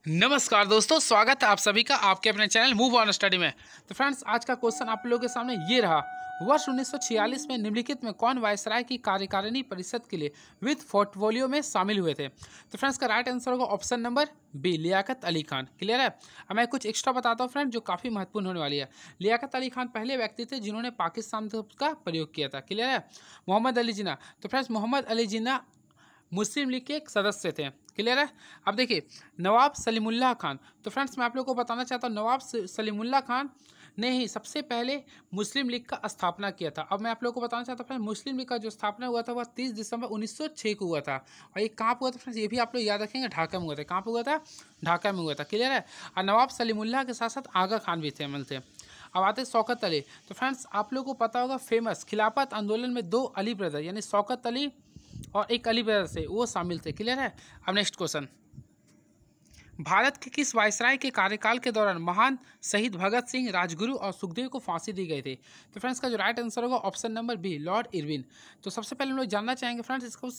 नमस्कार दोस्तों, स्वागत है आप सभी का आपके अपने चैनल मूव ऑन स्टडी में। तो फ्रेंड्स, आज का क्वेश्चन आप लोगों के सामने ये रहा। वर्ष 1946 में निम्नलिखित में कौन वायसराय की कार्यकारिणी परिषद के लिए विद पोर्टफोलियो में शामिल हुए थे? तो फ्रेंड्स, का राइट आंसर होगा option number B, Liaquat Ali Khan. Clear है? अब मैं कुछ एक्स्ट्रा बताता हूँ फ्रेंड, जो काफ़ी महत्वपूर्ण होने वाली है। लियाकत अली खान पहले व्यक्ति थे जिन्होंने पाकिस्तान का प्रयोग किया था। क्लियर है? मोहम्मद अली जिन्ना। तो फ्रेंड्स, मोहम्मद अली जिन्ना मुस्लिम लीग के एक सदस्य थे। क्लियर है? अब देखिए, नवाब सलीमुल्लाह खान। तो फ्रेंड्स, मैं आप लोगों को बताना चाहता हूँ, नवाब सलीमुल्लाह खान ने ही सबसे पहले मुस्लिम लीग का स्थापना किया था। अब मैं आप लोगों को बताना चाहता हूँ फ्रेंड्स, मुस्लिम लीग का जो स्थापना हुआ था वह 30 दिसंबर 1906 को हुआ था। और ये कहाँ पर हुआ था फ्रेंड्स, ये भी आप लोग याद रखेंगे, ढाका में हुआ था। कहाँ पर हुआ था? ढाका में हुआ था। क्लियर है? और नवाब सलीमुल्लाह के साथ साथ आगा खान भी थे, मिलते। अब आते शौकत अली। तो फ्रेंड्स, आप लोगों को पता होगा, फेमस खिलाफत आंदोलन में दो अली ब्रदर यानी शौकत अली और एक अली ब्रदर से वो शामिल थे। क्लियर है? अब नेक्स्ट क्वेश्चन, भारत के किस वायसराय के कार्यकाल के दौरान महान शहीद भगत सिंह, राजगुरु और सुखदेव को फांसी दी गई थी? तो फ्रेंड्स, का जो राइट आंसर होगा option number B, Lord Irwin. तो सबसे पहले हम लोग जानना चाहेंगे फ्रेंड्स, इसको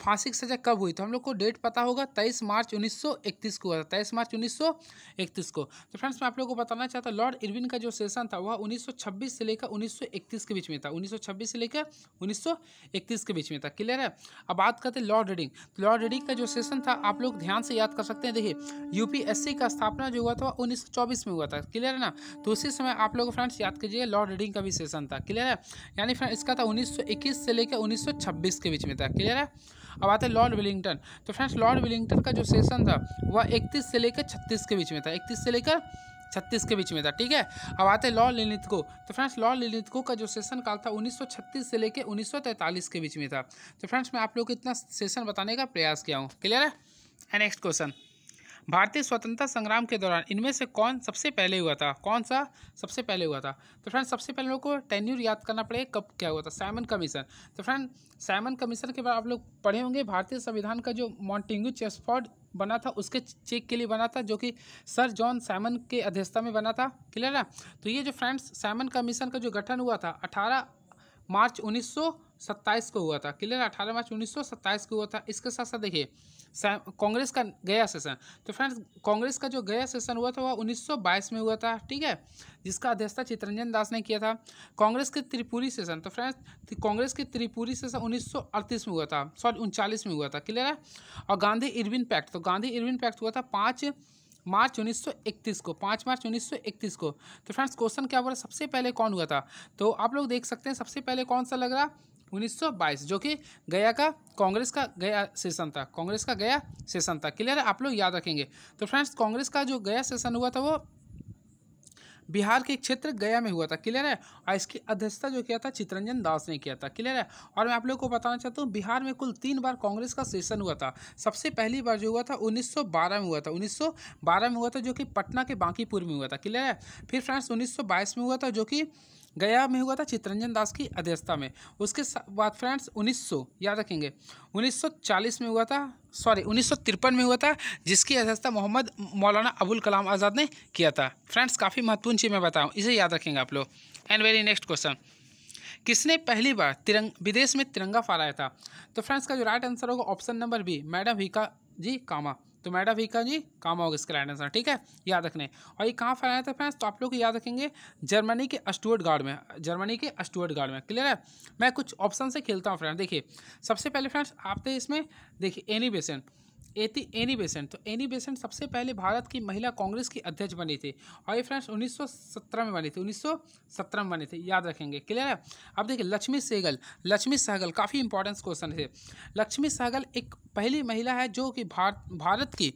फांसी की सजा कब हुई? तो हम लोग को डेट पता होगा, 23 मार्च 1931 को हुआ था। 23 मार्च 1931 को। तो फ्रेंड्स, मैं आप लोगों को बताना चाहता हूँ, लॉर्ड इरविन का जो सेशन था वह 1926 से लेकर 1931 के बीच में था। 1926 से लेकर 1931 के बीच में था। क्लियर है? अब बात करते हैं लॉर्ड रीडिंग। तो लॉर्ड रीडिंग का जो सेशन था, आप लोग ध्यान से याद कर सकते हैं। देखिए, यूपीएससी का स्थापना जो हुआ था 1924 में हुआ था। क्लियर है ना? तो उसी समय आप लोग फ्रेंड्स याद कीजिए, लॉर्ड रीडिंग का भी सेशन था। क्लियर है? यानी फ्रेंड, इसका था 1921 से लेकर 1926 के बीच में था। क्लियर है? अब आते हैं लॉर्ड विलिंगटन। तो फ्रेंड्स, लॉर्ड विलिंगटन का जो सेशन था वह 31 से लेकर 36 के बीच में था। 31 से लेकर 36 के बीच में था। ठीक है? अब आते हैं लॉर्ड लिलिथगो। तो फ्रेंड्स, लॉर्ड लिलिथगो का जो सेशन काल था 1936 से लेकर 1943 के बीच में था। तो फ्रेंड्स, मैं आप लोग को इतना सेशन बताने का प्रयास किया हूँ। क्लियर है? एंड नेक्स्ट क्वेश्चन, भारतीय स्वतंत्रता संग्राम के दौरान इनमें से कौन सबसे पहले हुआ था? कौन सा सबसे पहले हुआ था? तो फ्रेंड्स, सबसे पहले लोग को टेन्यूर याद करना पड़ेगा, कब क्या हुआ था। Simon commission. तो फ्रेंड, साइमन कमीशन के बाद आप लोग पढ़े होंगे, भारतीय संविधान का जो मॉन्टेग्यू चेम्सफोर्ड बना था उसके चेक के लिए बना था, जो कि सर जॉन साइमन के अध्यक्षता में बना था। क्लियर है? तो ये जो फ्रेंड्स साइमन कमीशन का जो गठन हुआ था 18 मार्च 1927 को हुआ था। क्लियर है? 18 मार्च 1927 को हुआ था। इसके साथ साथ देखिए, कांग्रेस का गया सेशन। तो फ्रेंड्स, कांग्रेस का जो गया सेशन हुआ था वह 1922 में हुआ था। ठीक है? जिसका अध्यक्षता चित्तरंजन दास ने किया था। कांग्रेस के त्रिपुरी सेशन। तो फ्रेंड्स, कांग्रेस के त्रिपुरी सेशन 1938 में हुआ था, सॉरी 39 में हुआ था। क्लियर है? और गांधी इरविन पैक्ट। तो गांधी इरविन पैक्ट हुआ था 5 मार्च 1931 को। 5 मार्च 1931 को। तो फ्रेंड्स, क्वेश्चन क्या बोला, सबसे पहले कौन हुआ था? तो आप लोग देख सकते हैं, सबसे पहले कौन सा लग रहा, 1922, जो कि गया का कांग्रेस का गया सेशन था। कांग्रेस का गया सेशन था। क्लियर है? आप लोग याद रखेंगे। तो फ्रेंड्स, कांग्रेस का जो गया सेशन हुआ था वो बिहार के क्षेत्र गया में हुआ था। क्लियर है? और इसकी अध्यक्षता जो किया था चित्तरंजन दास ने किया था। क्लियर है? और मैं आप लोगों को बताना चाहता हूँ, बिहार में कुल 3 बार कांग्रेस का सेशन हुआ था। सबसे पहली बार जो हुआ था 1912 में हुआ था। 1912 में हुआ था, जो कि पटना के बांकीपुर में हुआ था। क्लियर है? फिर फ्रेंड्स 1922 में हुआ था, जो कि गया में हुआ था चित्तरंजन दास की अध्यक्षता में। उसके बाद फ्रेंड्स 1900 याद रखेंगे, 1940 में हुआ था, सॉरी 1953 में हुआ था, जिसकी अध्यक्षता मोहम्मद मौलाना अबुल कलाम आज़ाद ने किया था। फ्रेंड्स, काफ़ी महत्वपूर्ण चीज़ मैं बताऊँ, इसे याद रखेंगे आप लोग। एंड वेरी नेक्स्ट क्वेश्चन, किसने पहली बार विदेश में तिरंगा फहराया था? तो फ्रेंड्स, का जो राइट आंसर होगा option number B, madam Bhika जी कामा। तो मैडम भीका जी कामा होगा इसका राइट आंसर। ठीक है? याद रखने। और ये कहाँ फहराया था फ्रेंड्स? तो आप लोग याद रखेंगे, जर्मनी के स्टुअर्टगार्ड में। जर्मनी के स्टुअर्टगार्ड में। क्लियर है? मैं कुछ ऑप्शन से खेलता हूँ फ्रेंड। देखिए, सबसे पहले फ्रेंड्स आते इसमें, देखिए एनी बेसेंट। Annie Besant. तो एनी बेसेंट सबसे पहले भारत की महिला कांग्रेस की अध्यक्ष बनी थी। और ये फ्रेंड्स 1917 में बनी थी। 1917 में बनी थी, याद रखेंगे। क्लियर है? अब देखिए, लक्ष्मी सहगल। लक्ष्मी सहगल काफ़ी इंपॉर्टेंट क्वेश्चन है। लक्ष्मी सहगल एक पहली महिला है जो कि भारत की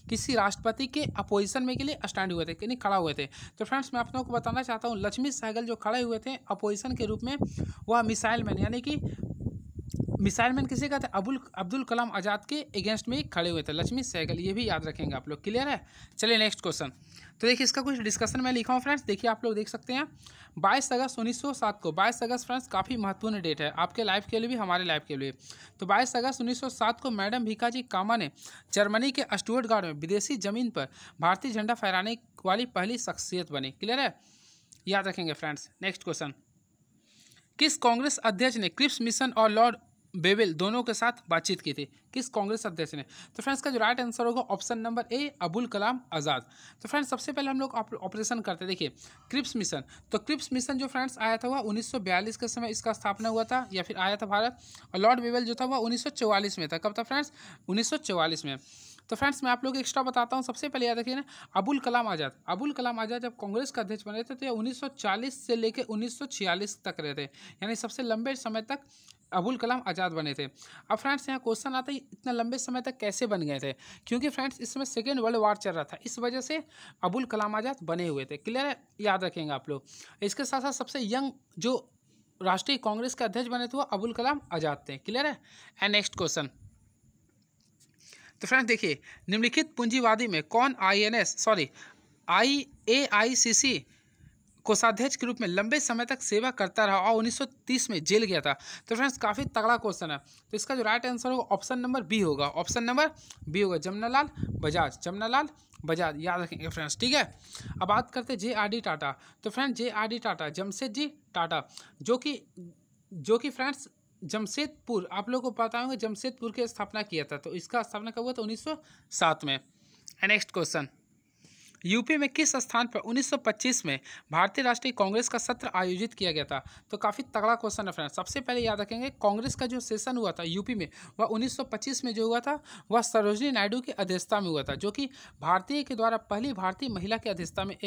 किसी राष्ट्रपति के अपोजिशन में के लिए स्टैंड हुए थे, यानी खड़ा हुए थे। तो फ्रेंड्स, मैं आप लोगों को बताना चाहता हूँ, लक्ष्मी सहगल जो खड़े हुए थे अपोजिशन के रूप में, वह मिसाइल मैन, यानी कि मिसाइल मैन किसे कहते हैं? अब्दुल कलाम आज़ाद के अगेंस्ट में खड़े हुए थे, लक्ष्मी सहगल। ये भी याद रखेंगे आप लोग। क्लियर है? चलिए नेक्स्ट क्वेश्चन। तो देखिए, इसका कुछ डिस्कशन मैं लिखा हूँ फ्रेंड्स, देखिए आप लोग देख सकते हैं। 22 अगस्त 1907 को, 22 अगस्त फ्रेंड्स काफ़ी महत्वपूर्ण डेट है आपके लाइफ के लिए भी, हमारे लाइफ के लिए। तो 22 अगस्त 1907 को मैडम भीकाजी कामा ने जर्मनी के स्टुअर्टगार्ड में विदेशी जमीन पर भारतीय झंडा फहराने वाली पहली शख्सियत बनी। क्लियर है? याद रखेंगे फ्रेंड्स। नेक्स्ट क्वेश्चन, किस कांग्रेस अध्यक्ष ने क्रिप्स मिशन और लॉर्ड बेबिल दोनों के साथ बातचीत की थी? किस कांग्रेस अध्यक्ष ने? तो फ्रेंड्स का जो राइट आंसर होगा option number A, Abul Kalam Azad. तो फ्रेंड्स सबसे पहले हम लोग ऑपरेशन करते हैं। देखिए क्रिप्स मिशन, तो क्रिप्स मिशन जो फ्रेंड्स आया था वह 1942 के समय इसका स्थापना हुआ था या फिर आया था भारत। और लॉर्ड बेबिल जो था वह 1944 में था। कब था फ्रेंड्स? 1944 में। तो फ्रेंड्स मैं आप लोग एक्स्ट्रा बताता हूँ। सबसे पहले याद रखिए ना, अबुल कलाम आज़ाद। अबुल कलाम आज़ाद जब कांग्रेस का अध्यक्ष बने थे तो ये 1940 से लेकर 1946 तक रहे थे, यानी सबसे लंबे समय तक अबुल कलाम आज़ाद बने थे। अब फ्रेंड्स यहाँ क्वेश्चन आता है इतना लंबे समय तक कैसे बन गए थे? क्योंकि फ्रेंड्स इस समय सेकेंड वर्ल्ड वॉर चल रहा था, इस वजह से अबुल कलाम आज़ाद बने हुए थे। क्लियर है? याद रखेंगे आप लोग। इसके साथ साथ सबसे यंग जो राष्ट्रीय कांग्रेस के अध्यक्ष बने थे वो अबुल कलाम आज़ाद थे। क्लियर है? And next question. तो फ्रेंड्स देखिए, निम्नलिखित पूंजीवादी में कौन AICC कोषाध्यक्ष के रूप में लंबे समय तक सेवा करता रहा और 1930 में जेल गया था? तो फ्रेंड्स काफ़ी तगड़ा क्वेश्चन है। तो इसका जो राइट आंसर होगा ऑप्शन नंबर बी होगा। ऑप्शन नंबर बी होगा, जमनालाल बजाज। जमनालाल बजाज, याद रखेंगे फ्रेंड्स। ठीक है, अब बात करते हैं JRD टाटा। तो फ्रेंड्स JRD टाटा, जमशेदजी टाटा, जो कि फ्रेंड्स जमशेदपुर, आप लोगों को पता होगा जमशेदपुर की स्थापना किया था। तो इसका स्थापना कब हुआ था? 1907 में। नेक्स्ट क्वेश्चन, यूपी में किस स्थान पर 1925 में भारतीय राष्ट्रीय कांग्रेस का सत्र आयोजित किया गया था? तो काफ़ी तगड़ा क्वेश्चन है फ्रेंड्स। सबसे पहले याद रखेंगे कांग्रेस का जो सेशन हुआ था यूपी में वह 1925 में जो हुआ था वह सरोजनी नायडू की अध्यक्षता में हुआ था, जो कि भारतीय के द्वारा पहली भारतीय महिला की अध्यक्षता में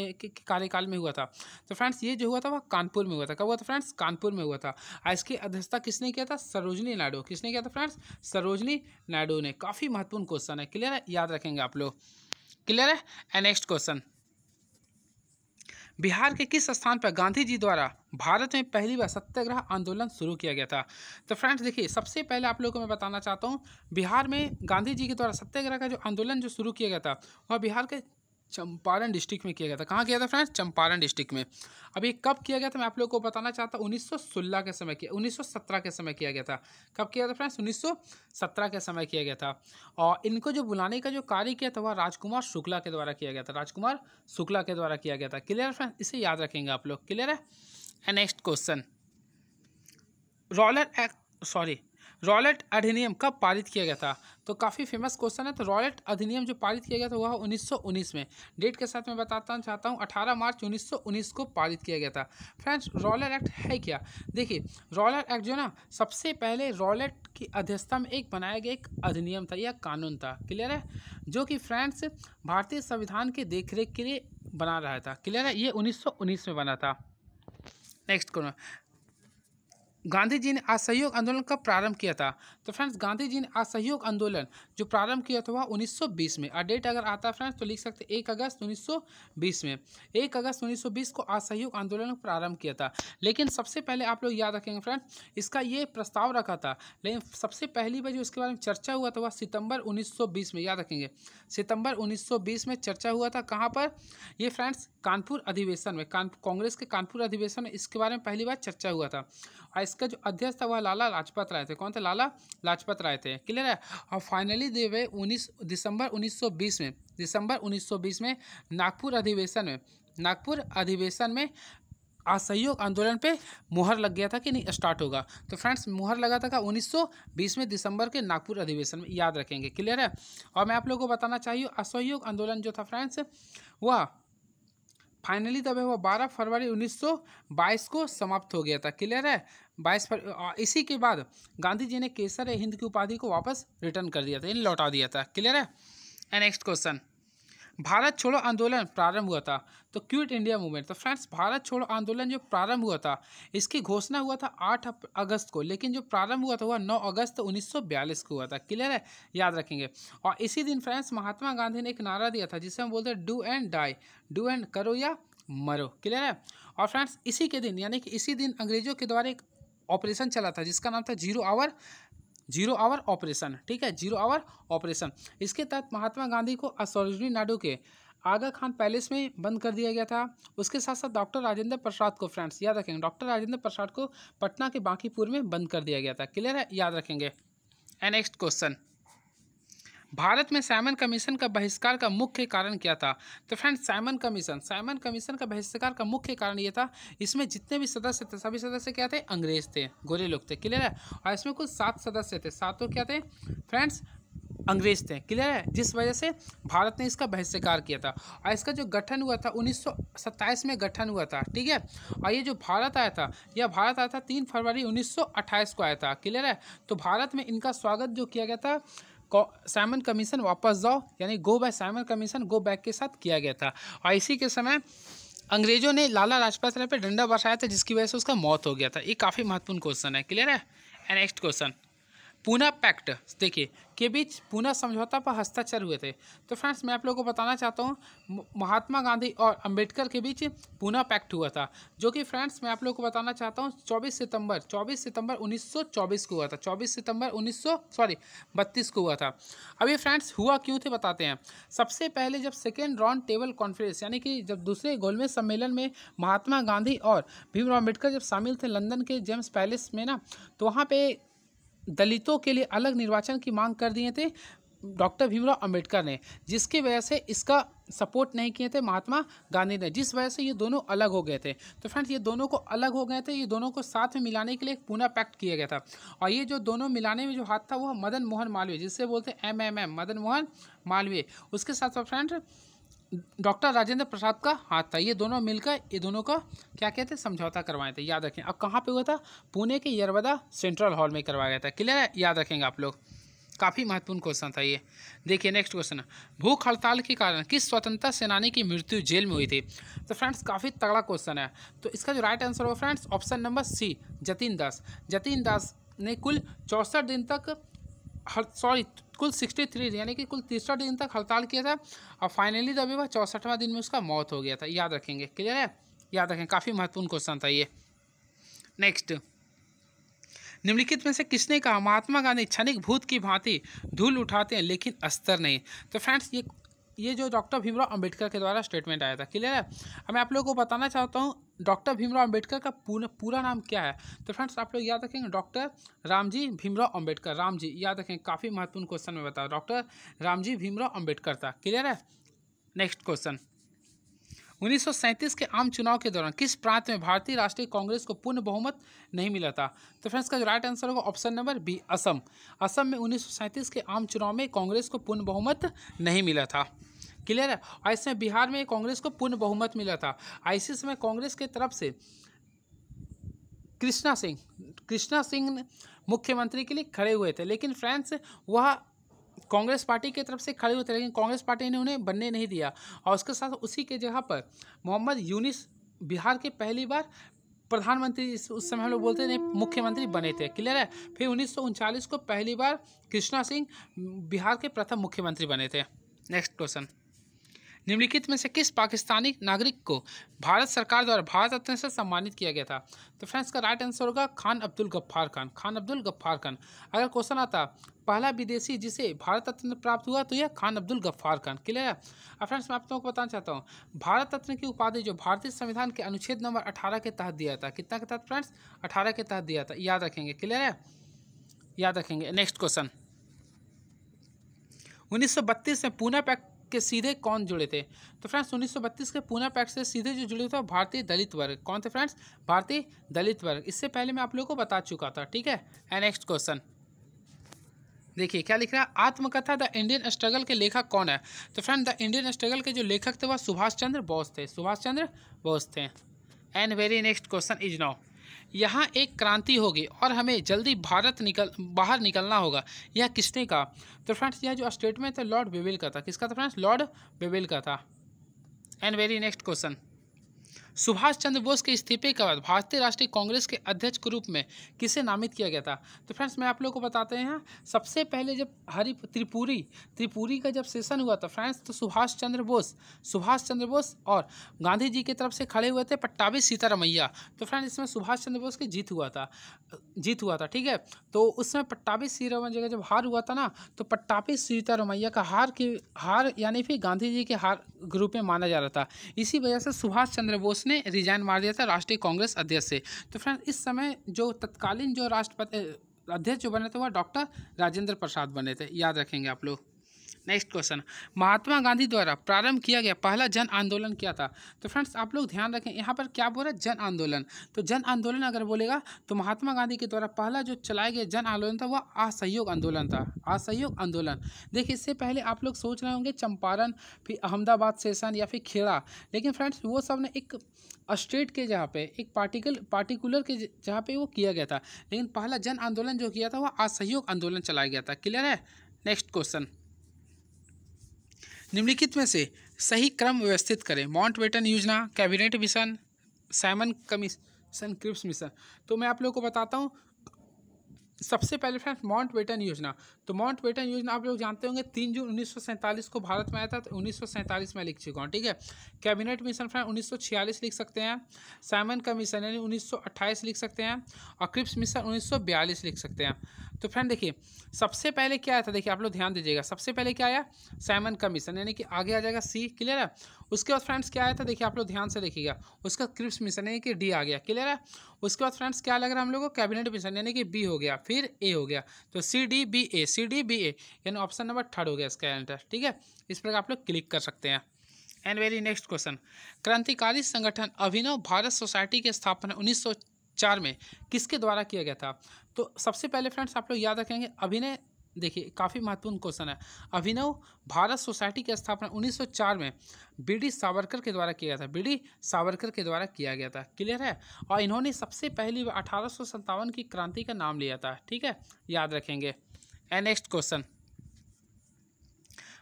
कार्यकाल में हुआ था। तो फ्रेंड्स ये जो हुआ था वह कानपुर में हुआ था। कब हुआ था फ्रेंड्स? कानपुर में हुआ था। इसकी अध्यक्षता किसने किया था? सरोजनी नायडू। किसने किया था फ्रेंड्स? सरोजनी नायडू ने। काफ़ी महत्वपूर्ण क्वेश्चन है। क्लियर है? याद रखेंगे आप लोग। क्लियर है? एंड नेक्स्ट क्वेश्चन, बिहार के किस स्थान पर गांधी जी द्वारा भारत में पहली बार सत्याग्रह आंदोलन शुरू किया गया था? तो फ्रेंड्स देखिए, सबसे पहले आप लोगों को मैं बताना चाहता हूं, बिहार में गांधी जी के द्वारा सत्याग्रह का जो आंदोलन जो शुरू किया गया था वह बिहार के चंपारण डिस्ट्रिक्ट में किया गया था। कहाँ किया था फ्रेंड्स? चंपारण डिस्ट्रिक्ट में। अब ये कब किया गया था मैं आप लोगों को बताना चाहता हूँ। 1916 के समय किया, 1917 के समय किया गया था। कब किया था फ्रेंड्स? 1917 के समय किया गया था। और इनको जो बुलाने का जो कार्य किया था वह राजकुमार शुक्ला के द्वारा किया गया था। राजकुमार शुक्ला के द्वारा किया गया था। Clear friends? इसे याद रखेंगे आप लोग। क्लियर है? एंड नेक्स्ट क्वेश्चन, रॉलेट अधिनियम कब पारित किया गया था? तो काफ़ी फेमस क्वेश्चन है। तो रॉलेट अधिनियम जो पारित किया गया था वह 1919 में। डेट के साथ मैं बताता चाहता हूँ, 18 मार्च 1919 को पारित किया गया था। फ्रेंड्स रॉलेट एक्ट है क्या? देखिए रॉलेट एक्ट जो ना सबसे पहले रॉलेट की अध्यक्षता में एक बनाया गया एक अधिनियम था या कानून था। क्लियर है? जो कि फ्रेंड्स भारतीय संविधान की देखरेख के लिए बना रहा था। क्लियर है? ये 1919 में बना था। नेक्स्ट करो, गांधी जी ने असहयोग आंदोलन कब प्रारंभ किया था? तो फ्रेंड्स गांधी जी ने असहयोग आंदोलन जो प्रारंभ किया था वह 1920 में। और डेट अगर आता है फ्रेंड्स तो लिख सकते 1 अगस्त 1920 में। 1 अगस्त 1920 को असहयोग आंदोलन प्रारंभ किया था। लेकिन सबसे पहले आप लोग याद रखेंगे फ्रेंड्स, इसका ये प्रस्ताव रखा था, लेकिन सबसे पहली बार जो इसके बारे में चर्चा हुआ था वह सितंबर 1920 में। याद रखेंगे सितंबर 1920 में चर्चा हुआ था। कहाँ पर? ये फ्रेंड्स कानपुर अधिवेशन में, कांग्रेस के कानपुर अधिवेशन में इसके बारे में पहली बार चर्चा हुआ था। और इसका जो अध्यक्ष था वह लाला लाजपत राय थे। कौन थे? लाला लाजपत राय थे। क्लियर है? और फाइनली दे हुए दिसंबर 1920 में नागपुर अधिवेशन में असहयोग आंदोलन पे मुहर लग गया था कि नहीं स्टार्ट होगा। तो फ्रेंड्स मुहर लगा था 1920 में दिसंबर के नागपुर अधिवेशन में। याद रखेंगे। क्लियर है? और मैं आप लोगों को बताना चाहिए असहयोग आंदोलन जो था फ्रेंड्स वह फाइनली तब वह 12 फरवरी 1922 को समाप्त हो गया था। क्लियर है? 22 इसी के बाद गांधी जी ने केसर हिंद की उपाधि को वापस रिटर्न कर दिया था, यानी लौटा दिया था। क्लियर है? एंड नेक्स्ट क्वेश्चन, भारत छोड़ो आंदोलन प्रारंभ हुआ था तो क्विट इंडिया मूवमेंट। तो फ्रेंड्स भारत छोड़ो आंदोलन जो प्रारंभ हुआ था इसकी घोषणा हुआ था 8 अगस्त को, लेकिन जो प्रारंभ हुआ था वह 9 अगस्त 1942 को हुआ था। क्लियर है? याद रखेंगे। और इसी दिन फ्रेंड्स महात्मा गांधी ने एक नारा दिया था जिसे हम बोलते हैं do and die, do and करो या मरो। क्लियर है? और फ्रेंड्स इसी के दिन यानी कि इसी दिन अंग्रेजों के द्वारा एक ऑपरेशन चला था जिसका नाम था जीरो आवर ऑपरेशन। ठीक है? Zero hour operation. इसके तहत महात्मा गांधी को सरोजनी नायडू के आगा खान पैलेस में बंद कर दिया गया था। उसके साथ साथ डॉक्टर राजेंद्र प्रसाद को, फ्रेंड्स याद रखेंगे, डॉक्टर राजेंद्र प्रसाद को पटना के बांकीपुर में बंद कर दिया गया था। क्लियर है? याद रखेंगे। एंड नेक्स्ट क्वेश्चन, भारत में साइमन कमीशन का बहिष्कार का मुख्य कारण क्या था? तो फ्रेंड्स साइमन कमीशन का बहिष्कार का मुख्य कारण ये था, इसमें जितने भी सदस्य थे सभी सदस्य क्या थे? अंग्रेज थे, गोरे लोग थे। क्लियर है? और इसमें कुल 7 सदस्य थे, सातों क्या थे फ्रेंड्स? अंग्रेज थे। क्लियर है? जिस वजह से भारत ने इसका बहिष्कार किया था। और इसका जो गठन हुआ था 1927 में गठन हुआ था। ठीक है? और ये जो भारत आया था, यह भारत आया था 3 फरवरी 1928 को आया था। क्लियर है? तो भारत में इनका स्वागत जो किया गया था साइमन कमीशन वापस जाओ, यानी go by Simon Commission go back के साथ किया गया था। और इसी के समय अंग्रेजों ने लाला लाजपत राय पे डंडा बरसाया था, जिसकी वजह से उसका मौत हो गया था। ये काफ़ी महत्वपूर्ण क्वेश्चन है। क्लियर है? नेक्स्ट क्वेश्चन, पूना पैक्ट देखिए के बीच पूना समझौता पर हस्ताक्षर हुए थे। तो फ्रेंड्स मैं आप लोगों को बताना चाहता हूँ महात्मा गांधी और अंबेडकर के बीच पूना पैक्ट हुआ था, जो कि फ्रेंड्स मैं आप लोगों को बताना चाहता हूँ 24 सितंबर 1924 को हुआ था। 24 सितंबर 32 को हुआ था। अभी फ्रेंड्स हुआ क्यों थे बताते हैं। सबसे पहले जब सेकेंड राउंड टेबल कॉन्फ्रेंस, यानी कि जब दूसरे गोलमेज सम्मेलन में महात्मा गांधी और भीमराव अम्बेडकर जब शामिल थे लंदन के जेम्स पैलेस में ना, तो वहाँ पे दलितों के लिए अलग निर्वाचन की मांग कर दिए थे डॉक्टर भीमराव अंबेडकर ने, जिसकी वजह से इसका सपोर्ट नहीं किए थे महात्मा गांधी ने, जिस वजह से ये दोनों अलग हो गए थे। तो फ्रेंड्स ये दोनों को अलग हो गए थे, ये दोनों को साथ में मिलाने के लिए एक पूना पैक्ट किया गया था। और ये जो दोनों मिलाने में जो हाथ था वो मदन मोहन मालवीय, जिससे बोलते हैं MMM, मदन मोहन मालवीय, उसके साथ साथ फ्रेंड्स डॉक्टर राजेंद्र प्रसाद का हाथ था। ये दोनों मिलकर ये दोनों का क्या कहते हैं समझौता करवाए थे। याद रखें। अब कहाँ पे हुआ था? पुणे के यरवदा सेंट्रल हॉल में करवाया गया था। क्लियर है? याद रखेंगे आप लोग। काफ़ी महत्वपूर्ण क्वेश्चन था ये। देखिए नेक्स्ट क्वेश्चन, भूख हड़ताल के कारण किस स्वतंत्रता सेनानी की मृत्यु जेल में हुई थी? तो फ्रेंड्स काफ़ी तगड़ा क्वेश्चन है। तो इसका जो राइट आंसर होगा friends option number C, Jatin Das. Jatin Das ने कुल 64 दिन तक कुल 63 यानी कि कुल 63 दिन तक हड़ताल किया था, और फाइनली जब वह 64वां दिन में उसका मौत हो गया था। याद रखेंगे। क्लियर है? याद रखें। काफ़ी महत्वपूर्ण क्वेश्चन था ये। नेक्स्ट, निम्नलिखित में से किसने कहा महात्मा गांधी क्षणिक भूत की भांति धूल उठाते हैं लेकिन अस्तर नहीं? तो फ्रेंड्स ये जो डॉक्टर भीमराव अंबेडकर के द्वारा स्टेटमेंट आया था। क्लियर है? अब मैं आप लोगों को बताना चाहता हूँ डॉक्टर भीमराव अंबेडकर का पूरा नाम क्या है। तो फ्रेंड्स आप लोग याद रखेंगे डॉक्टर रामजी भीमराव अंबेडकर। रामजी याद रखें, काफ़ी महत्वपूर्ण क्वेश्चन में बताया। डॉक्टर रामजी भीमराव अंबेडकर था। क्लियर है? नेक्स्ट क्वेश्चन, 1937 के आम चुनाव के दौरान किस प्रांत में भारतीय राष्ट्रीय कांग्रेस को पूर्ण बहुमत नहीं मिला था? तो फ्रेंड्स का जो राइट आंसर होगा option number B, Assam. Assam में 1937 के आम चुनाव में कांग्रेस को पूर्ण बहुमत नहीं मिला था। क्लियर है? और इसमें बिहार में कांग्रेस को पूर्ण बहुमत मिला था। इसी समय कांग्रेस के तरफ से कृष्णा सिंह मुख्यमंत्री के लिए खड़े हुए थे, लेकिन फ्रेंड्स वह कांग्रेस पार्टी की तरफ से खड़े हुए थे, लेकिन कांग्रेस पार्टी ने उन्हें बनने नहीं दिया। और उसके साथ उसी के जगह पर मोहम्मद यूनिस बिहार के पहली बार प्रधानमंत्री, उस समय हम लोग बोलते थे मुख्यमंत्री बने थे। क्लियर है? फिर 1939 को पहली बार कृष्णा सिंह बिहार के प्रथम मुख्यमंत्री बने थे। नेक्स्ट क्वेश्चन, निम्नलिखित में से किस पाकिस्तानी नागरिक को भारत सरकार द्वारा भारत रत्न से सम्मानित किया गया था? तो फ्रेंड्स का राइट आंसर होगा खान अब्दुल गफ्फार खान। खान अब्दुल गफ्फार खान। अगर क्वेश्चन आता पहला विदेशी जिसे भारत रत्न प्राप्त हुआ, तो यह खान अब्दुल गफ्फार खान। क्लियर है? अब फ्रेंड्स मैं आप लोगों को बताना चाहता हूँ भारत रत्न की उपाधि जो भारतीय संविधान के अनुच्छेद नंबर 18 के तहत दिया था। कितना के तहत फ्रेंड्स? 18 के तहत दिया था। याद रखेंगे। क्लियर है? याद रखेंगे। नेक्स्ट क्वेश्चन, 1932 में पूना पैक्ट के सीधे कौन जुड़े थे? तो फ्रेंड्स 1932 के पूना पैक्ट से सीधे जो जुड़े थे भारतीय दलित वर्ग। कौन थे फ्रेंड्स? भारतीय दलित वर्ग। इससे पहले मैं आप लोगों को बता चुका था। ठीक है? नेक्स्ट क्वेश्चन देखिए क्या लिख रहा है, आत्मकथा द इंडियन स्ट्रगल के लेखक कौन है? तो फ्रेंड द इंडियन स्ट्रगल के जो लेखक थे वह सुभाष चंद्र बोस थे। सुभाष चंद्र बोस थे। And very next question is now, यहाँ एक क्रांति होगी और हमें जल्दी बाहर निकलना होगा, यह किसने कहा? तो फ्रेंड्स यह जो स्टेटमेंट है लॉर्ड बेवेल का था। किसका था फ्रेंड्स? लॉर्ड बेवेल का था। And very next question, Subhash Chandra Bose के इस्तीफे के बाद भारतीय राष्ट्रीय कांग्रेस के अध्यक्ष के रूप में किसे नामित किया गया था? तो फ्रेंड्स मैं आप लोगों को बताते हैं, सबसे पहले जब त्रिपुरी का जब सेशन हुआ था फ्रेंड्स, तो सुभाष चंद्र बोस और गांधी जी की तरफ से खड़े हुए थे पट्टाभी सीतारमैया। तो फ्रेंड्स इसमें सुभाष चंद्र बोस की जीत हुआ था। ठीक है? तो उस समय पट्टाभी सीतारमैया जब हार हुआ था ना, तो पट्टाभी सीतारमैया का हार यानी फिर गांधी जी के हार के रूप में माना जा रहा था। इसी वजह से सुभाष चंद्र बोस ने रिजाइन मार दिया था राष्ट्रीय कांग्रेस अध्यक्ष से। तो फ्रेंड्स इस समय जो तत्कालीन जो राष्ट्रपति अध्यक्ष जो बने थे वह डॉक्टर राजेंद्र प्रसाद बने थे। याद रखेंगे आप लोग। नेक्स्ट क्वेश्चन, महात्मा गांधी द्वारा प्रारंभ किया गया पहला जन आंदोलन क्या था? तो फ्रेंड्स आप लोग ध्यान रखें, यहाँ पर क्या बोल रहा है, जन आंदोलन। तो जन आंदोलन अगर बोलेगा तो महात्मा गांधी के द्वारा पहला जो चलाया गया जन आंदोलन था वह असहयोग आंदोलन था, असहयोग आंदोलन। देखिए इससे पहले आप लोग सोच रहे होंगे चंपारण, फिर अहमदाबाद सेशन या फिर खेड़ा, लेकिन फ्रेंड्स वो सब ने एक स्टेट के जहाँ पे एक पार्टिकुलर के जहाँ पे वो किया गया था, लेकिन पहला जन आंदोलन जो किया था वह असहयोग आंदोलन चलाया गया था। क्लियर है? नेक्स्ट क्वेश्चन, निम्नलिखित में से सही क्रम व्यवस्थित करें। माउंटबेटन योजना, cabinet mission, Simon commission, Cripps mission. तो मैं आप लोगों को बताता हूँ, सबसे पहले फ्रेंड्स माउंटबेटन योजना। तो माउंटबेटन योजना आप लोग जानते होंगे 3 जून 1947 को भारत में आया था, तो 1947 में लिख चुका हूँ। ठीक है। कैबिनेट मिशन फ्रेंड 1946 लिख सकते हैं, साइमन कमीशन यानी 1928 लिख सकते हैं, और क्रिप्स मिशन 1942 लिख सकते हैं। तो फ्रेंड देखिए सबसे पहले क्या आया था, देखिए आप लोग ध्यान दीजिएगा, सबसे पहले क्या आया, साइमन कमीशन यानी कि आगे आ जाएगा सी। क्लियर है? उसके बाद फ्रेंड्स क्या आया था, देखिए आप लोग ध्यान से देखिएगा, उसका क्रिप्स मिशन यानी कि डी आ गया। क्लियर है? उसके बाद फ्रेंड्स क्या लग रहा है हम लोग को, कैबिनेट मिशन यानी कि बी हो गया, फिर ए हो गया, तो सी डी बी ए यानी ऑप्शन नंबर 3 हो गया इसका आंसर। ठीक है, इस पर आप लोग क्लिक कर सकते हैं। एंड वेरी नेक्स्ट क्वेश्चन, क्रांतिकारी संगठन अभिनव भारत सोसाइटी की स्थापना 1904 में किसके द्वारा किया गया था? तो सबसे पहले फ्रेंड्स आप लोग याद रखेंगे, अभिनय, देखिए काफ़ी महत्वपूर्ण क्वेश्चन है, अभिनव भारत सोसाइटी की स्थापना 1904 में बीडी सावरकर के द्वारा किया गया था, बीडी सावरकर के द्वारा किया गया था। क्लियर है? और इन्होंने सबसे पहली 1857 की क्रांति का नाम लिया था। ठीक है, याद रखेंगे। एंड नेक्स्ट क्वेश्चन,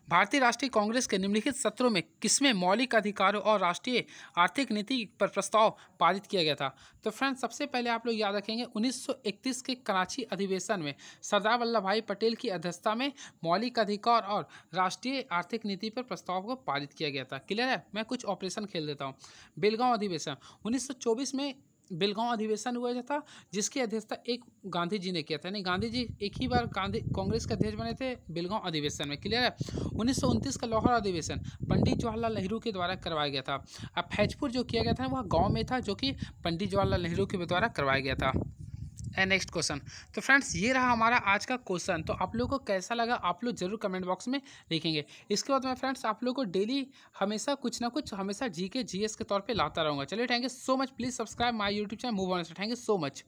भारतीय राष्ट्रीय कांग्रेस के निम्नलिखित सत्रों में किसमें मौलिक अधिकारों और राष्ट्रीय आर्थिक नीति पर प्रस्ताव पारित किया गया था? तो फ्रेंड्स सबसे पहले आप लोग याद रखेंगे 1931 के कराची अधिवेशन में सरदार वल्लभ भाई पटेल की अध्यक्षता में मौलिक अधिकार और राष्ट्रीय आर्थिक नीति पर प्रस्ताव को पारित किया गया था। क्लियर है? मैं कुछ ऑपरेशन खेल देता हूँ। बेलगांव अधिवेशन 1924 में बेलगांव अधिवेशन हुआ था, जिसकी अध्यक्षता एक गांधी जी ने किया था, यानी गांधी जी एक ही बार कांग्रेस के अध्यक्ष बने थे बेलगांव अधिवेशन में। क्लियर है? 1929 का लाहौर अधिवेशन पंडित जवाहरलाल नेहरू के द्वारा करवाया गया था। अब फैजपुर जो किया गया था वह गांव में था, जो कि पंडित जवाहरलाल नेहरू के द्वारा करवाया गया था। एंड नेक्स्ट क्वेश्चन, तो फ्रेंड्स ये रहा हमारा आज का क्वेश्चन। तो आप लोगों को कैसा लगा आप लोग जरूर कमेंट बॉक्स में लिखेंगे। इसके बाद मैं फ्रेंड्स आप लोगों को डेली हमेशा कुछ ना कुछ हमेशा जीके जीएस के तौर पे लाता रहूँगा। चलिए, thank you so much. Please subscribe my YouTube channel move on. Thank you so much.